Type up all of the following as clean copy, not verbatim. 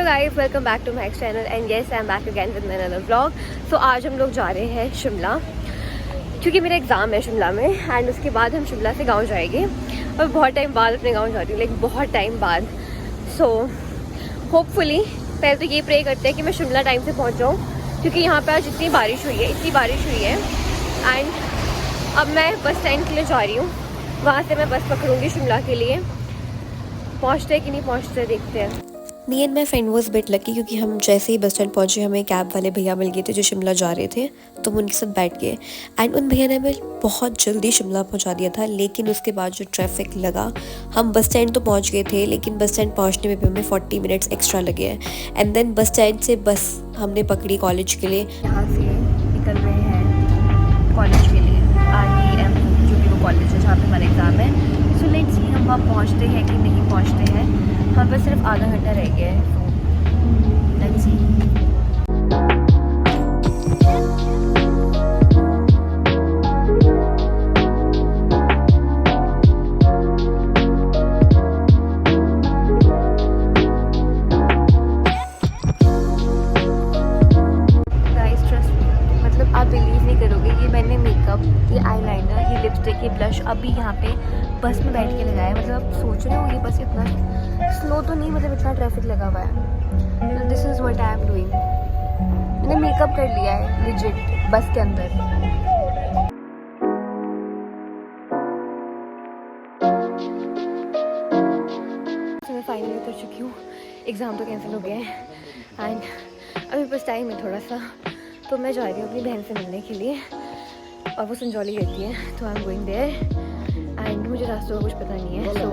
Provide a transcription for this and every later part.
Guys, welcome back to my channel and yes I am back again with another vlog. So आज हम लोग जा रहे हैं शिमला, क्योंकि मेरा एग्ज़ाम है शिमला में एंड उसके बाद हम शिमला से गांव जाएंगे। और बहुत टाइम बाद अपने गांव जा रही हूँ, लाइक बहुत टाइम बाद। सो होपफुली पहले तो ये प्रे करते हैं कि मैं शिमला टाइम से पहुँच जाऊँ, क्योंकि यहाँ पर आज इतनी बारिश हुई है एंड अब मैं बस स्टैंड के लिए जा रही हूँ। वहाँ से मैं बस पकड़ूँगी शिमला के लिए। पहुँचते कि नहीं पहुँचते देखते हैं। Me and my friend was bit lucky, क्योंकि हम जैसे ही बस स्टैंड पहुँचे हमें कैब वाले भैया मिल गए थे जो शिमला जा रहे थे, तो हम उनके साथ बैठ गए एंड उन भैया ने हमें बहुत जल्दी शिमला पहुँचा दिया था। लेकिन उसके बाद जो ट्रैफिक लगा, हम बस स्टैंड तो पहुँच गए थे लेकिन बस स्टैंड पहुँचने में भी हमें 40 मिनट्स एक्स्ट्रा लगे हैं। एंड देन बस स्टैंड से बस हमने पकड़ी कॉलेज के लिए। यहाँ से निकल रहे हैं कॉलेज के लिए, REM जो भी वो कॉलेज है जहाँ पे हमारा एग्ज़ाम है। सो लेट्स सी हम वहाँ पहुँचते हैं कि नहीं पहुँचते हैं। हमें बस सिर्फ आधा घंटा रह गया है, तो लेट्स सी। आप बिलीव नहीं करोगे, ये मैंने मेकअप, ये आईलाइनर, ये लिपस्टिक, ये ब्लश अभी यहाँ पे बस में बैठ के लगाया है। मतलब आप सोच रहे हो ये बस इतना स्लो तो नहीं, मतलब इतना ट्रैफिक लगा हुआ है। This is what I am doing. मैंने मेकअप कर लिया है लिजिट बस के अंदर। तो मैं फाइनली उतर चुकी हूँ। एग्ज़ाम तो कैंसिल हो गया है एंड अभी बस टाइम है थोड़ा सा, तो मैं जा रही हूँ अपनी बहन से मिलने के लिए। और वो संजौली रहती है, तो I am going there and मुझे रास्तों का कुछ पता नहीं है। सो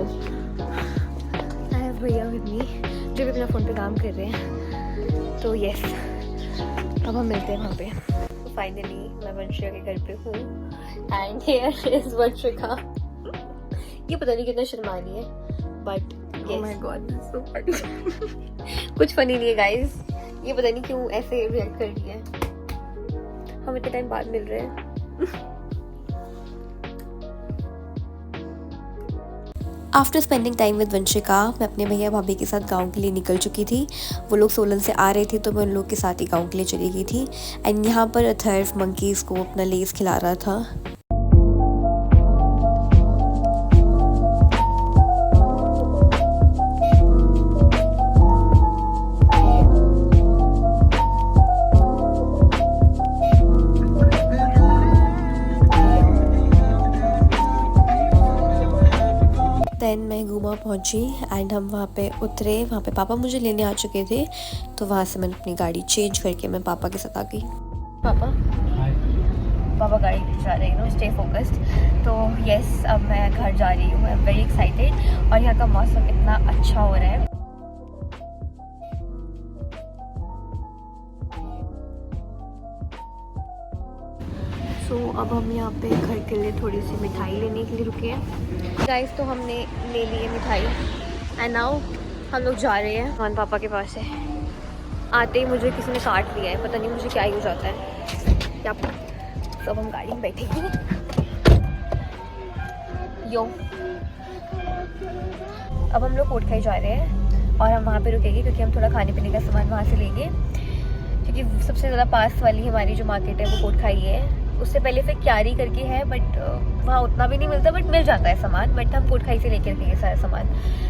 आई हैव भैया विद मी जो भी अपना फ़ोन पे काम कर रहे हैं। तो यस, अब हम मिलते हैं वहाँ पे। तो फाइनली मैं वंशिका के घर पे हूँ एंड हियर इज वंशिका। ये पता नहीं कितना शर्मा रही है, but oh my God so funny. कुछ फनी नहीं है गाइज, ये पता नहीं क्यों ऐसे रिएक्ट कर रही है। हम इतने टाइम बाद मिल रहे हैं। After spending time with Vanshika, मैं अपने भैया भाभी के साथ गांव के लिए निकल चुकी थी। वो लोग सोलन से आ रहे थे, तो मैं उन लोग के साथ ही गांव के लिए चली गई थी। एंड यहाँ पर अथर्व मंकीज़ को अपना लेस खिला रहा था। देन मैं घूमा पहुंची एंड हम वहाँ पे उतरे। वहाँ पे पापा मुझे लेने आ चुके थे, तो वहाँ से मैंने अपनी गाड़ी चेंज करके मैं पापा के साथ आ गई। पापा गाड़ी चला रहे हैं, स्टे फोकस्ड। तो यस, अब मैं घर जा रही हूँ। आई एम वेरी एक्साइटेड और यहाँ का मौसम इतना अच्छा हो रहा है। सो अब हम यहाँ पे घर के लिए थोड़ी सी मिठाई लेने के लिए रुके हैं गाइस। तो हमने ले ली है मिठाई एंड नाउ हम लोग जा रहे हैं मान पापा के पास से। आते ही मुझे किसी ने काट लिया है, पता नहीं मुझे क्या ही हो जाता है क्या। तो अब हम गाड़ी में बैठेंगे। यो, अब हम लोग कोटखाई जा रहे हैं और हम वहाँ पे रुकेंगे, क्योंकि हम थोड़ा खाने पीने का सामान वहाँ से लेंगे। क्योंकि सबसे ज़्यादा पास वाली हमारी जो मार्केट है वो कोटखाई है। उससे पहले फिर क्यारी करके है, बट वहाँ उतना भी नहीं मिलता, बट मिल जाता है सामान। बट हम कोटखाई से लेकर रखेंगे सारा सामान,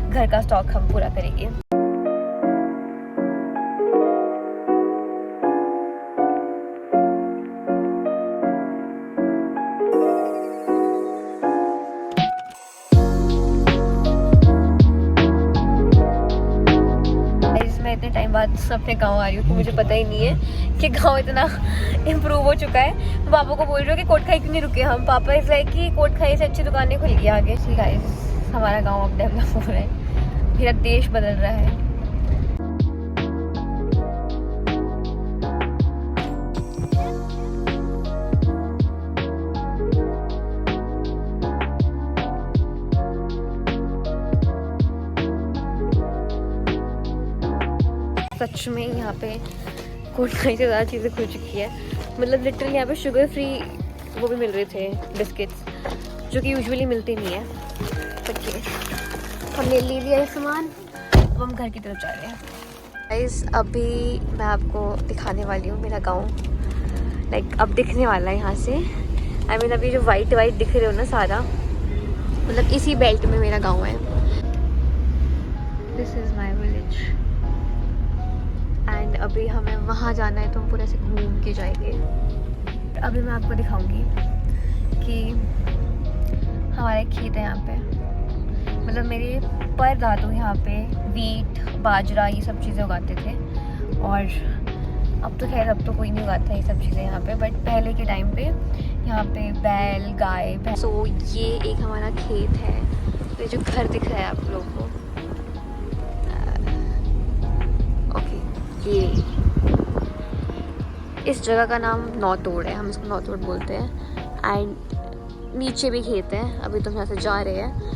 घर का स्टॉक हम पूरा करेंगे। मैं इतने टाइम बाद अपने गांव आ रही हूँ कि मुझे पता ही नहीं है कि गांव इतना इम्प्रूव हो चुका है। पापा को बोल रहे हो कि कोटखाई क्यों नहीं रुके हम। पापा इस लाइक कि कोटखाई से अच्छी दुकानें खुल गई आगे। गाइस, हमारा गांव अब डेवलप हो रहा है, मेरा देश बदल रहा है। सच में यहाँ पे कोटखाई से ज़्यादा चीज़ें खुल चुकी है। मतलब लिटरली यहाँ पे शुगर फ्री वो भी मिल रहे थे बिस्किट्स, जो कि यूजुअली मिलते नहीं है। बट ये हमने ले लिया है सामान, अब हम घर की तरफ जा रहे हैं। गाइस अभी मैं आपको दिखाने वाली हूँ मेरा गांव। लाइक अब दिखने वाला है यहाँ से। आई मीन अभी जो वाइट दिख रहे हो ना सारा, मतलब इसी बेल्ट में मेरा गांव है। This is my village and अभी हमें वहाँ जाना है तो हम पूरे से घूम के जाएंगे। अभी मैं आपको दिखाऊंगी कि हमारा एक खेत है यहाँ पे। मतलब मेरे परदादू यहाँ पे वीट बाजरा ये सब चीज़ें उगाते थे, और अब तो खैर अब तो कोई नहीं उगाता ये सब चीज़ें यहाँ पे, बट पहले के टाइम पे यहाँ पे बैल गाय भैंस। सो ये एक हमारा खेत है। ये जो घर दिख रहा है आप लोगों को, ओके, ये इस जगह का नाम नौतोड़ है, हम इसको नौतोड़ बोलते हैं। एंड नीचे भी खेत है, अभी तो हम यहाँ से जा रहे हैं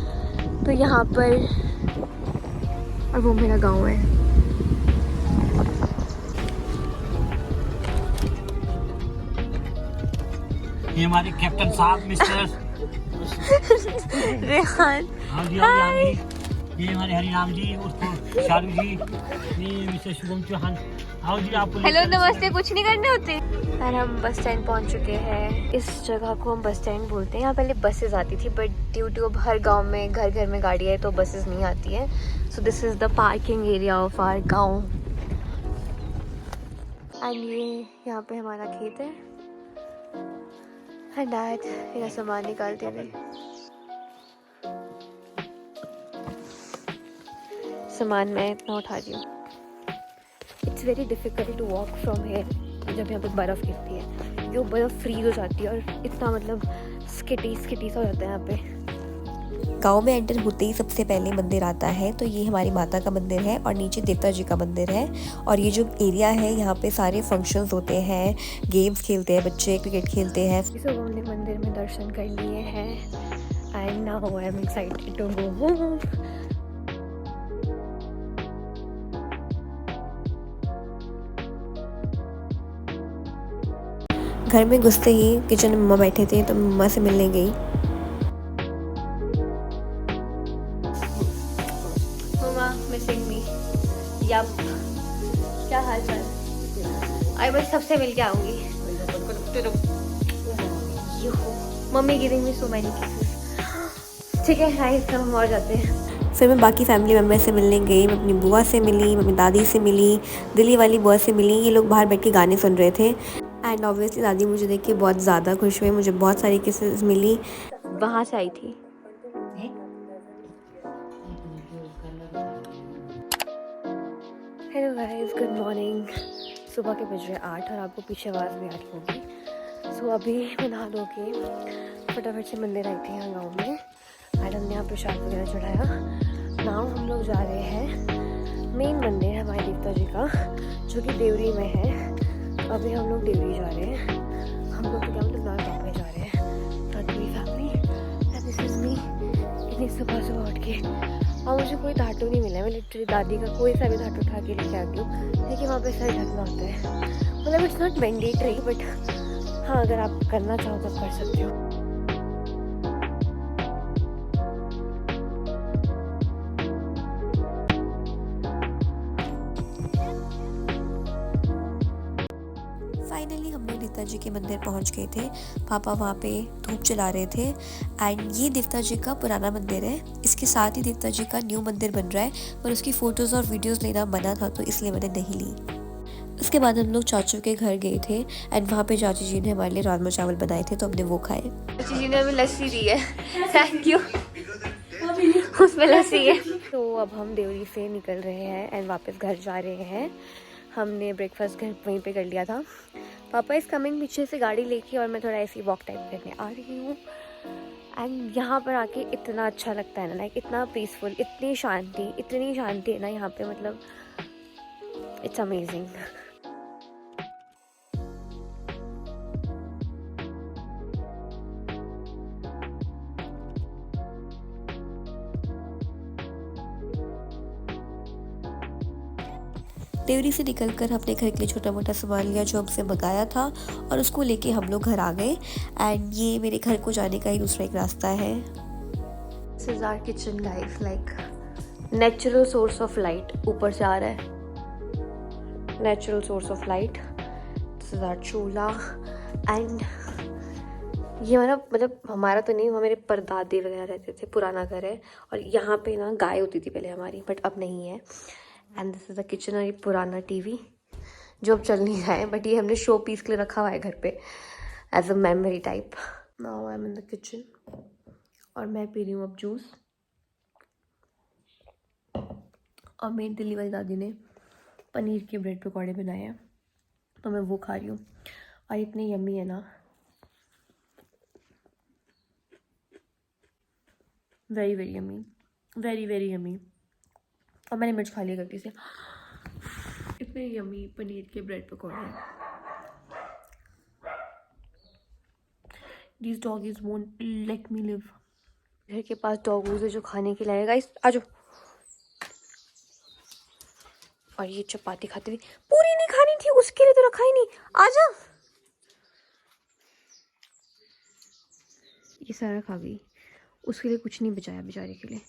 तो यहाँ पर, और वो मेरा गांव है। ये हमारे कैप्टन साहब मिस्टर रेहान। हाँ जी, हाँ जी। ये हमारे हरिराम जी उर्फ शारू जी, ये मिस्टर शुभम चौहान। आओ जी, आपको हेलो नमस्ते कुछ नहीं करने होते। और हम बस स्टैंड पहुंच चुके हैं। इस जगह को हम बस स्टैंड बोलते हैं। यहाँ पहले बसेस आती थी, बट ड्यू टू अब हर गांव में घर घर में गाड़ियाँ है तो बसेस नहीं आती है। So this is the parking area of our गांव। एंड ये यहाँ पे हमारा खेत है। एंड डैड मेरा सामान निकालते हुए, सामान मैं इतना उठा रही हूँ। It's very difficult to walk from here जब यहाँ पे बर्फ़ गिरती है, कि वो बर्फ़ फ्रीज हो जाती है और इतना मतलब स्किटी सा हो जाता है यहाँ पे। गांव में एंटर होते ही सबसे पहले मंदिर आता है, तो ये हमारी माता का मंदिर है और नीचे देवता जी का मंदिर है। और ये जो एरिया है यहाँ पे सारे फंक्शंस होते हैं, गेम्स खेलते हैं बच्चे, क्रिकेट खेलते हैं। सब हमने मंदिर में दर्शन कर लिए हैं and now I am excited to go home. घर में घुसते ही किचन में मम्मा बैठे थे तो मम्मा से मिलने गई। मम्मा मिसिंग मी। यप, क्या हाल चाल? आई बस सबसे मिल के आऊंगी। Mummy giving me so many kisses. ठीक है गाइस, अब हम और जाते हैं। फिर मैं बाकी फैमिली मेम्बर से मिलने गई। मैं अपनी बुआ से मिली, मैं अपनी दादी से मिली, दिल्ली वाली बुआ से मिली। ये लोग बाहर बैठ के गाने सुन रहे थे एंड ऑब्वियसली दादी मुझे देख के बहुत ज़्यादा खुश हुई। मुझे बहुत सारी किसेस मिली। वहाँ से आई थी। Hello guys, good morning. सुबह के बज रहे 8 और आपको पीछे आवाज़ भी आ रही होगी। सो अभी मैं नहा धो के फटाफट से मंदिर आई थी यहाँ गाँव में। आज हमने यहाँ प्रसाद वगैरह चढ़ाया। नाउ हम लोग जा रहे हैं मेन मंदिर हमारे देवता जी का, जो कि देवरी में है। अभी हम लोग देवरी जा रहे हैं। हम लोग तो क्या मतलब लाल बाग में जा रहे हैं, नॉट मेरी family. And this is me. इतनी सुबह उठ के, और मुझे कोई धाटू नहीं मिला। मैं लिटरली दादी का कोई सा भी धाटू उठा के लेके आ गई हूँ, लेकिन वहाँ पे सर ढकना होता है। मतलब इट्स नॉट मैंडेटरी, बट हाँ अगर आप करना चाहो तो कर सकते हो। फाइनली हम लोग देवता जी के मंदिर पहुंच गए थे। पापा वहाँ पे धूप जला रहे थे एंड ये देवता जी का पुराना मंदिर है। इसके साथ ही देवता जी का न्यू मंदिर बन रहा है, पर उसकी फ़ोटोज़ और वीडियोस लेना मना था तो इसलिए मैंने नहीं ली। उसके बाद हम लोग चाचू के घर गए थे एंड वहाँ पे चाची जी ने हमारे लिए राजमा चावल बनाए थे तो हमने वो खाए। चाची जी ने हमें लस्सी दी है, थैंक यू। उसमें लस्सी है। तो अब हम देवरी से निकल रहे हैं एंड वापस घर जा रहे हैं। हमने ब्रेकफास्ट घर वहीं पे कर लिया था। पापा इस कमिंग पीछे से गाड़ी लेके, और मैं थोड़ा ऐसी वॉक टाइप करने आ रही हूँ। एंड यहाँ पर आके इतना अच्छा लगता है ना, लाइक इतना पीसफुल, इतनी शांति है ना यहाँ पे, मतलब इट्स अमेजिंग। देवरी से निकलकर हमने घर के लिए छोटा मोटा सामान लिया जो हमसे मंगाया था और उसको लेके हम लोग घर आ गए। एंड ये मेरे घर को जाने का ही दूसरा एक रास्ता है। This is our kitchen guys, like natural source of light ऊपर से आ रहा है। natural source of light. This is our chula and ये हमारा तो नहीं, हमारे परदादे वगैरह रहते थे, पुराना घर है और यहाँ पे ना गाय होती थी पहले हमारी, बट अब नहीं है. And this is the kitchen और ये पुराना टीवी जो अब चल नहीं रहा है, बट ये हमने शो पीस के लिए रखा हुआ है घर पे as a memory type. Now I am in the kitchen और मैं पी रही हूँ अब जूस. और मेरी दिल्ली वाली दादी ने पनीर के ब्रेड पकौड़े बनाए हैं तो मैं वो खा रही हूँ और इतने यम्मी है ना, very very yummy, very very yummy. और मैंने मिर्च खा लिया गलती से. इतने यम्मी पनीर के ब्रेड पकौड़े. These doggies won't let me live. घर के पास डॉगूज है जो खाने के लाएगा. इस आ जाओ. और ये चपाती खाती हुई, पूरी नहीं खानी थी उसके लिए तो रखा ही नहीं. आ जा. ये सारा खा गई, उसके लिए कुछ नहीं बचाया बेचारे के लिए.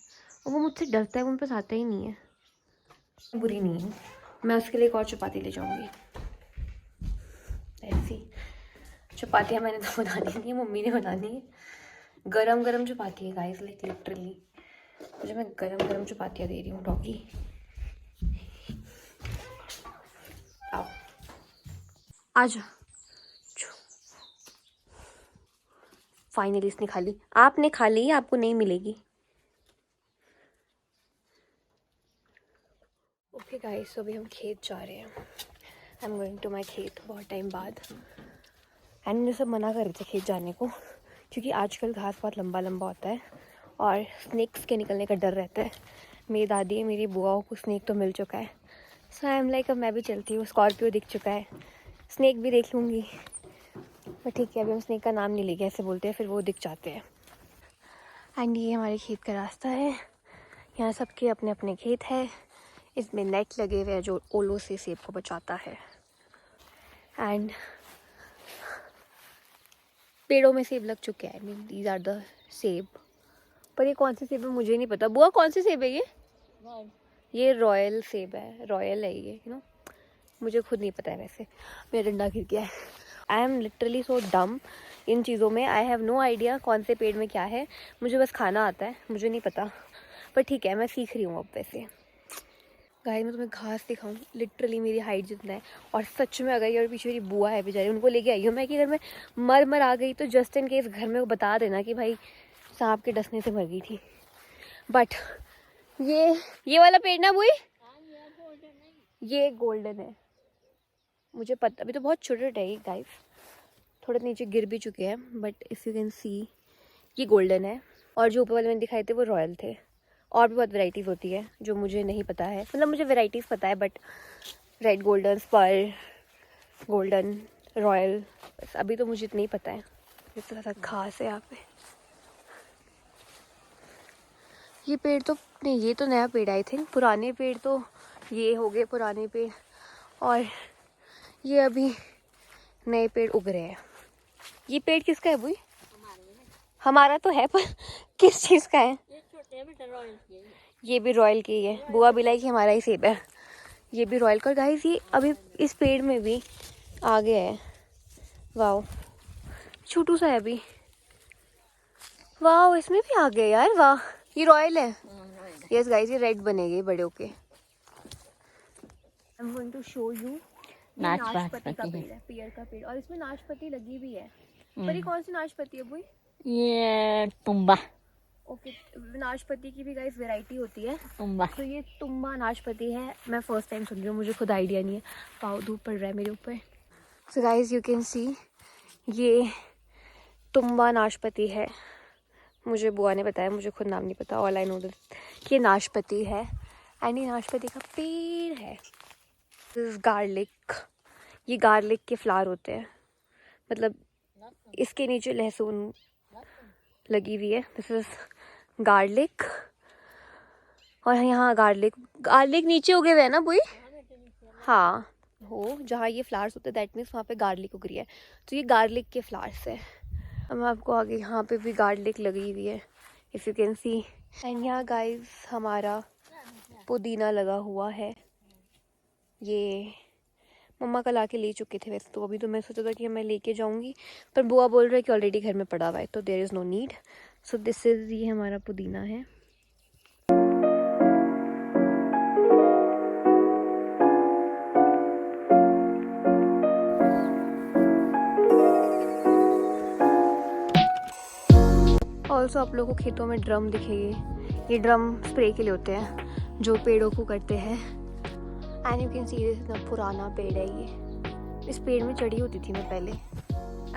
और वो मुझसे डरता है, वो मेरे पास आता ही नहीं है. बुरी नहीं है, मैं उसके लिए एक और चपाती ले जाऊंगी. ऐसी चपातियाँ मैंने तो बनानी नहीं है, मम्मी ने बनानी है. गरम गरम चपाती है गाइस, लाइक लिटरली मुझे मैं गरम गरम चपातियाँ दे रही हूँ. डॉगी आओ, आजा. फाइनली इसने खा ली. आपने खा ली, आपको नहीं मिलेगी. ओके गाइस, अभी हम खेत जा रहे हैं. I am going to my खेत बहुत टाइम बाद. एंड मुझे सब मना कर रहे थे खेत जाने को क्योंकि आजकल घास बहुत लंबा लंबा होता है और स्नेक्स के निकलने का डर रहता है. मेरी दादी मेरी बुआओं को स्नेक तो मिल चुका है, सो आई एम लाइक अब मैं भी चलती हूँ. स्कॉर्पियो दिख चुका है, स्नेक भी देख लूँगी. बट ठीक है, अभी हम स्नेक का नाम नहीं लेंगे, ऐसे बोलते हैं फिर वो दिख जाते हैं. एंड ये हमारे खेत का रास्ता है. यहाँ सबके अपने अपने खेत है. इसमें नेट लगे हुए हैं जो ओलों से सेब को बचाता है. एंड पेड़ों में सेब लग चुके हैं. I mean these are the सेब. पर ये कौन से सेब है मुझे नहीं पता. बुआ कौन से सेब है ये रॉयल सेब है, रॉयल है ये, यू नो. मुझे खुद नहीं पता है वैसे. मेरा डंडा गिर गया है. आई एम लिटरली सो डम इन चीज़ों में. आई हैव नो आइडिया कौन से पेड़ में क्या है. मुझे बस खाना आता है, मुझे नहीं पता. पर ठीक है, मैं सीख रही हूँ अब. वैसे गाइस मैं तुम्हें घास दिखाऊँ, लिटरली मेरी हाइट जितना है. और सच में अगर ये और पीछे मेरी बुआ है बेचारी, उनको लेके आई हूँ मैं कि अगर मैं मर आ गई तो जस्ट इन केस घर में वो बता देना कि भाई सांप के डसने से मर गई थी. बट ये वाला पेड़ ना बुई, ये गोल्डन है. मुझे पता, अभी तो बहुत छोटे है ये गाइस, थोड़े नीचे गिर भी चुके हैं. But if you can see ये गोल्डन है. और जो ऊपर वाले मैंने दिखाए थे वो रॉयल थे. और भी बहुत वैरायटीज़ होती है जो मुझे नहीं पता है. मतलब मुझे वैरायटीज़ पता है बट रेड गोल्डन, स्पर्ल गोल्डन, रॉयल, बस अभी तो मुझे इतना ही पता है. इतना सा घास है यहाँ पे. ये पेड़ तो नहीं, ये तो नया पेड़ आई थिंक. पुराने पेड़ तो ये हो गए पुराने पेड़ और ये अभी नए पेड़ उग रहे हैं. ये पेड़ किसका है बुई? हमारा तो है पर किस चीज़ का है? ये भी रॉयल की ही है. बुआ भी लाइक हमारा ही सेब है. ये भी रॉयल का. गाइस ये अभी इस पेड़ में भी आ गया है. वाओ, छोटू सा है अभी. वाओ, इसमें भी आ गया यार. वाह, ये रॉयल है. यस गाइस, ये रेड बनेगी बड़े होके. I am going to show you. नाशपाती का पेड़ है, पियर का पेड़. और इसमें नाशपाती लगी भी है. पर ये कौन सी नाशपाती है बुई? ये तुम्बा. ओके, नाशपाती की भी गाइस वैरायटी होती है. तुम्बा. तो ये तुम्बा नाशपाती है. मैं फर्स्ट टाइम सुन रही हूँ, मुझे खुद आइडिया नहीं है. पाव धूप पड़ रहा है मेरे ऊपर. So guys you can see ये तुम्बा नाशपाती है. मुझे बुआ ने बताया, मुझे खुद नाम नहीं पता. ऑल आई नो दैट ये नाशपाती है. एंड ये नाशपाती का पेड़ है. This is garlic. ये गार्लिक के फ्लावर होते हैं. मतलब इसके नीचे लहसुन लगी हुई है. This is garlic. और यहाँ गार्लिक नीचे उगे हुए हैं ना बुई? हाँ, हो जहाँ ये फ्लावर्स होते हैं दैट मीन्स वहाँ पे गार्लिक उग रही है. तो ये गार्लिक के फ्लावर्स है. अब आपको आगे यहाँ पे भी गार्लिक लगी हुई है, if you can see. And यहाँ गाइस हमारा पुदीना लगा हुआ है. ये मम्मा कल आके ले चुके थे वैसे तो, अभी तो मैं सोचा था कि मैं लेके जाऊंगी, पर बुआ बोल रहे हैं कि ऑलरेडी घर में पड़ा हुआ है, तो there is no need. So this is, ये हमारा पुदीना है। ऑल्सो आप लोगों को खेतों में ड्रम दिखेंगे, ये ड्रम स्प्रे के लिए होते हैं जो पेड़ों को करते हैं। And you can see this इतना पुराना पेड़ है ये, इस पेड़ में चढ़ी होती थी मैं पहले।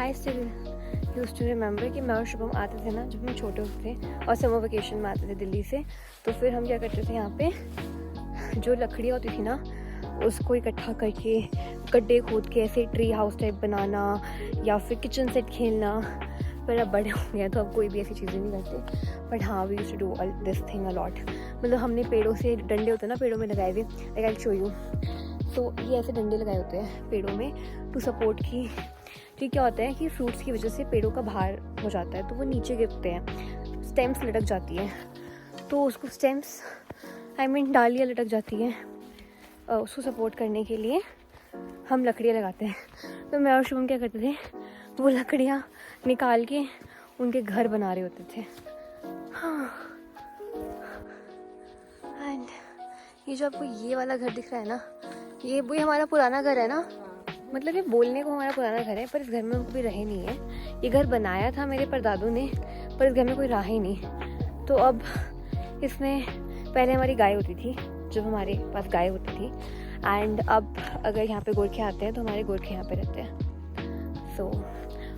I still used to remember कि मैं और शुभम आते थे ना जब हम छोटे होते थे और समर वेकेशन में आते थे दिल्ली से, तो फिर हम क्या करते थे, यहाँ पे जो लकड़ियाँ होती थी ना उसको इकट्ठा करके गड्ढे खोद के ऐसे ट्री हाउस टाइप बनाना या फिर किचन सेट खेलना। पर अब बड़े हो गए तो अब कोई भी ऐसी चीज़ें नहीं करते, बट हाँ we used to do this thing a lot. मतलब हमने पेड़ों से डंडे होते हैं ना पेड़ों में लगाए हुए, लाइक आई शो यू, तो ये ऐसे डंडे लगाए होते हैं पेड़ों में टू सपोर्ट कि क्या होता है कि फ्रूट्स की वजह से पेड़ों का भार हो जाता है तो वो नीचे गिरते हैं, स्टेम्स लटक जाती हैं, तो उसको स्टेम्स डालियाँ लटक जाती हैं, उसको सपोर्ट करने के लिए हम लकड़ियाँ लगाते हैं। तो मैं और शुभम क्या करते थे, वो लकड़ियाँ निकाल के उनके घर बना रहे होते थे। हाँ, एंड ये जो आपको ये वाला घर दिख रहा है ना, ये वही हमारा पुराना घर है ना, मतलब ये बोलने को हमारा पुराना घर है पर इस घर में कोई रहे नहीं है। ये घर बनाया था मेरे परदादू ने, पर इस घर में कोई रहा ही नहीं। तो अब इसमें पहले हमारी गाय होती थी, जब हमारे पास गाय होती थी, एंड अब अगर यहाँ पे गोरखे आते हैं तो हमारे गोरखे यहाँ पे रहते हैं। सो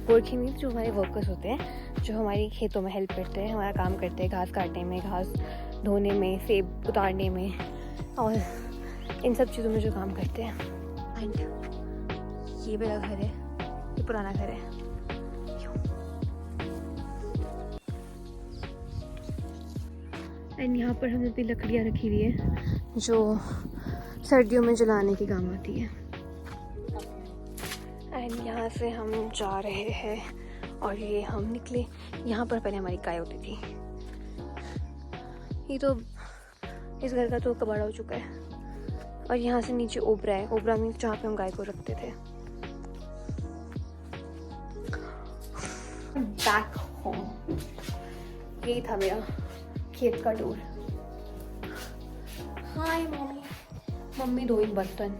गोरखे मीन्स जो हमारे वर्कर्स होते हैं जो हमारी खेतों में हेल्प करते हैं, हमारा काम करते हैं, घास काटने में, घास धोने में, सेब उतारने में और इन सब चीज़ों में जो काम करते हैं। एंड ये मेरा घर है, ये पुराना घर है। एंड यहाँ पर हमने अपनी लकड़ियाँ रखी हुई है जो सर्दियों में जलाने के काम आती है। एंड यहाँ से हम जा रहे हैं और ये हम निकले, यहाँ पर पहले हमारी गाय होती थी। ये तो इस घर का तो कबाड़ा हो चुका है और यहाँ से नीचे ओबरा है। ओबरा मीन्स जहाँ पे हम गाय को रखते थे। बैक होम, यही था मेरा खेत का टूर। हाय मम्मी, मम्मी धोई बर्तन।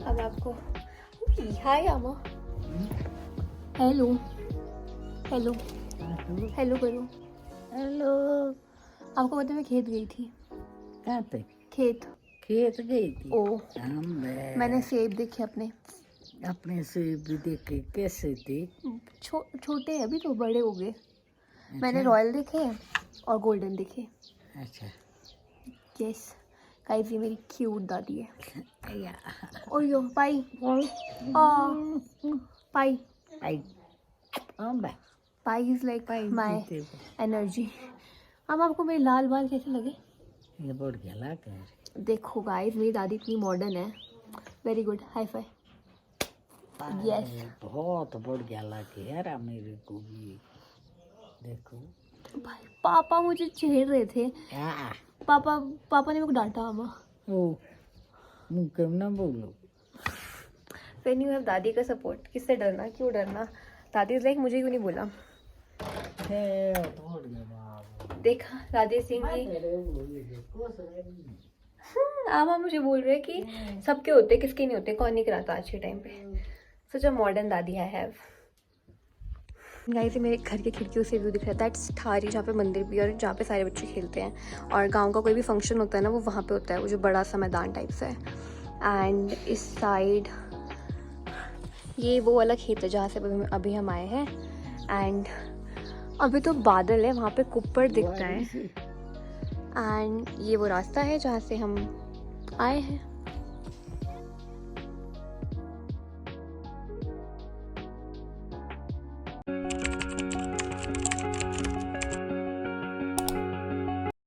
अब आपको हाय आमा, हेलो हेलो हेलो करो, हेलो। आपको पता है मैं खेत गई थी। कहाँ पे? खेत गई थी। ओ, मैंने मैं सेब देखे अपने से भी देखे। कैसे थे? छोटे हैं अभी तो, बड़े हो गए। मैंने रॉयल देखे और गोल्डन देखे। अच्छा। यस गाइस, ये मेरी क्यूट दादी है। या OYO pi pi pi is like my energy. अब आपको मेरे लाल बाल कैसे लगे? ये बोर्ड गला कर देखो गाइस, मेरी दादी इतनी मॉडर्न है। Very good, hi fi. Yes, बहुत बोर्ड गला के यार मेरे को भी देखो। भाई पापा मुझे छेड़ रहे थे। या पापा ने मेरे को डांटा। अम्मा ओ मुँह क्यों ना बोलो। व्हेन यू हैव दादी का सपोर्ट, किससे डरना, क्यों डरना। दादी इज लाइक मुझे क्यों नहीं बोला। देखा दादी सिंह जी, आमा मुझे बोल रहे कि सबके होते, किसके नहीं होते, कौन नहीं कराता आज के टाइम पे। सच अ मॉडर्न दादी आई हैव। गाइस, मेरे घर के खिड़कियों से व्यू दिख रहा है। दैट्स थारी, जहाँ पे मंदिर भी और जहाँ पे सारे बच्चे खेलते हैं। और गांव का कोई भी फंक्शन होता है ना, वो वहाँ पे होता है। वो जो बड़ा सा मैदान टाइप से है। एंड इस साइड ये वो वाला खेत है जहाँ से अभी हम आए हैं। एंड अभी तो बादल है, वहाँ पे कुप्पड़ दिखता है। एंड ये वो रास्ता है जहाँ से हम आए हैं।